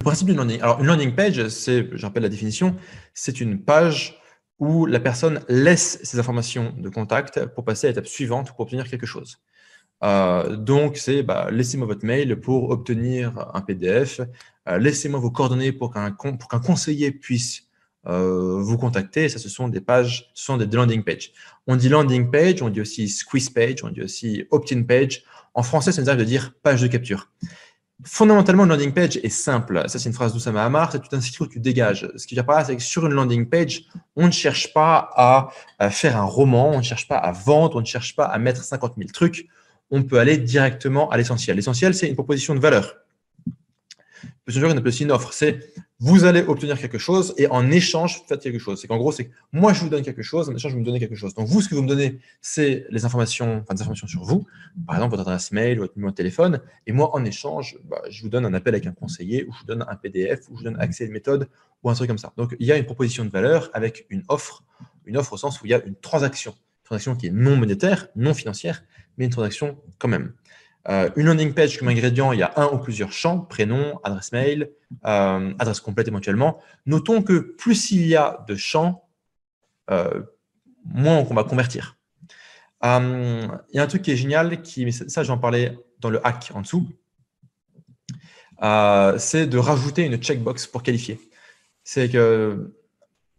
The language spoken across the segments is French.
principe d'une landing. Alors, une landing page, je rappelle la définition, c'est une page où la personne laisse ses informations de contact pour passer à l'étape suivante pour obtenir quelque chose. Donc, c'est laissez-moi votre mail pour obtenir un PDF, laissez-moi vos coordonnées pour qu'un conseiller puisse vous contacter. Ça, ce sont des pages, ce sont des landing pages. On dit landing page, on dit aussi squeeze page, on dit aussi opt-in page. En français, ça nous arrive de dire page de capture. Fondamentalement, une landing page est simple. Ça, c'est une phrase d'Oussama Ammar, c'est tu t'inscris ou tu dégages. Ce qui vient par là, c'est que sur une landing page, on ne cherche pas à faire un roman, on ne cherche pas à vendre, on ne cherche pas à mettre 50 000 trucs. On peut aller directement à l'essentiel. L'essentiel, c'est une proposition de valeur. On appelle aussi une offre. C'est vous allez obtenir quelque chose et en échange, faites quelque chose. C'est qu'en gros, c'est moi, je vous donne quelque chose, en échange, vous me donnez quelque chose. Donc, vous, ce que vous me donnez, c'est des informations sur vous. Par exemple, votre adresse mail, votre numéro de téléphone. Et moi, en échange, je vous donne un appel avec un conseiller ou je vous donne un PDF ou je vous donne accès à une méthode ou un truc comme ça. Donc, il y a une proposition de valeur avec une offre au sens où il y a une transaction qui est non monétaire, non financière, mais une transaction quand même. Une landing page comme ingrédient, il y a un ou plusieurs champs, prénom, adresse mail, adresse complète éventuellement. Notons que plus il y a de champs, moins on va convertir. Il y a un truc qui est génial, ça j'en parlais dans le hack en dessous, c'est de rajouter une checkbox pour qualifier. C'est que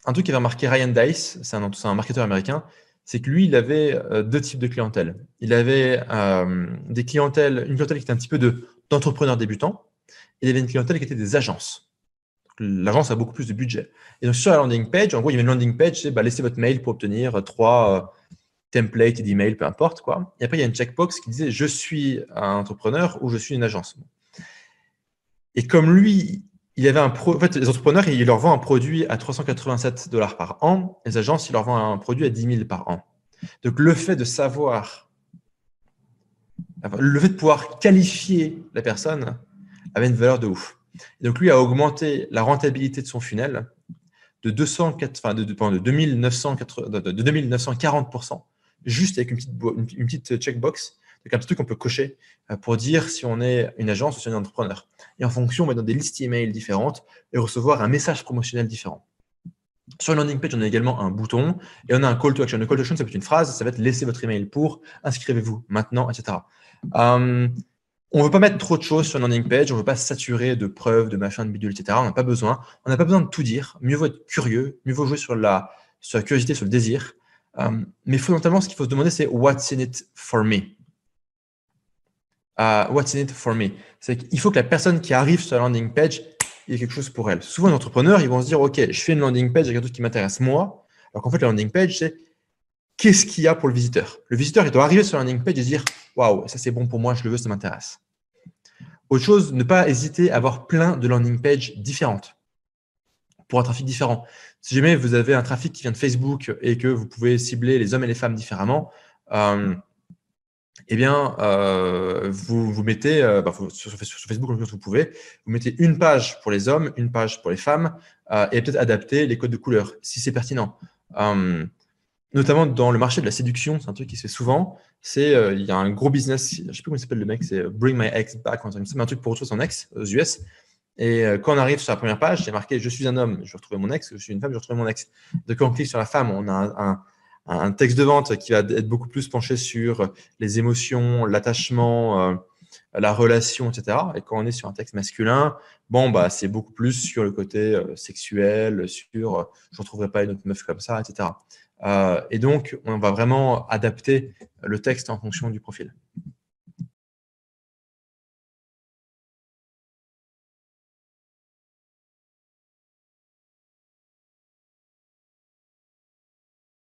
un truc qui avait marqué Ryan Dice, c'est un marketeur américain, c'est que lui, il avait deux types de clientèle. Il avait une clientèle qui était un petit peu d'entrepreneurs débutants, et il avait une clientèle qui était des agences. L'agence a beaucoup plus de budget. Et donc, sur la landing page, en gros, il y avait une landing page, c'est laissez votre mail pour obtenir 3 templates d'email, peu importe, quoi. Et après, il y a une checkbox qui disait je suis un entrepreneur ou je suis une agence. Et comme lui, il avait en fait, les entrepreneurs, il leur vend un produit à $387 par an. Les agences, il leur vend un produit à 10 000 par an. Donc, le fait de pouvoir qualifier la personne avait une valeur de ouf. Et donc, lui a augmenté la rentabilité de son funnel de 2940%, juste avec une petite checkbox, donc un petit truc qu'on peut cocher pour dire si on est une agence ou si on est un entrepreneur. Et en fonction, on va dans des listes email différentes et recevoir un message promotionnel différent. Sur une landing page, on a également un bouton et on a un call to action. Le call to action, ça peut être une phrase, ça va être laissez votre email pour, inscrivez-vous maintenant, etc. On ne veut pas mettre trop de choses sur une landing page, on ne veut pas saturer de preuves, de machin, de bidule, etc. On n'a pas besoin. On n'a pas besoin de tout dire. Mieux vaut être curieux, mieux vaut jouer sur la curiosité, sur le désir. Mais fondamentalement, ce qu'il faut se demander, c'est what's in it for me? What's in it for me? C'est qu'il faut que la personne qui arrive sur la landing page, il y ait quelque chose pour elle. Souvent, les entrepreneurs, ils vont se dire, OK, je fais une landing page avec un truc qui m'intéresse moi. Alors qu'en fait, la landing page, c'est qu'est-ce qu'il y a pour le visiteur? Le visiteur, il doit arriver sur la landing page et se dire, waouh, ça c'est bon pour moi, je le veux, ça m'intéresse. Autre chose, ne pas hésiter à avoir plein de landing pages différentes pour un trafic différent. Si jamais vous avez un trafic qui vient de Facebook et que vous pouvez cibler les hommes et les femmes différemment, eh bien, vous mettez sur Facebook, vous pouvez, vous mettez une page pour les hommes, une page pour les femmes et peut-être adapter les codes de couleur si c'est pertinent. Notamment dans le marché de la séduction, c'est un truc qui se fait souvent. Il y a un gros business, je ne sais plus comment il s'appelle le mec, c'est Bring My Ex Back, c'est un truc pour retrouver son ex aux US. Et quand on arrive sur la première page, c'est marqué je suis un homme, je vais retrouver mon ex, je suis une femme, je vais retrouver mon ex. Donc quand on clique sur la femme, on a un texte de vente qui va être beaucoup plus penché sur les émotions, l'attachement, la relation, etc. Et quand on est sur un texte masculin, c'est beaucoup plus sur le côté sexuel, sur je ne retrouverai pas une autre meuf comme ça, etc. Et donc, on va vraiment adapter le texte en fonction du profil.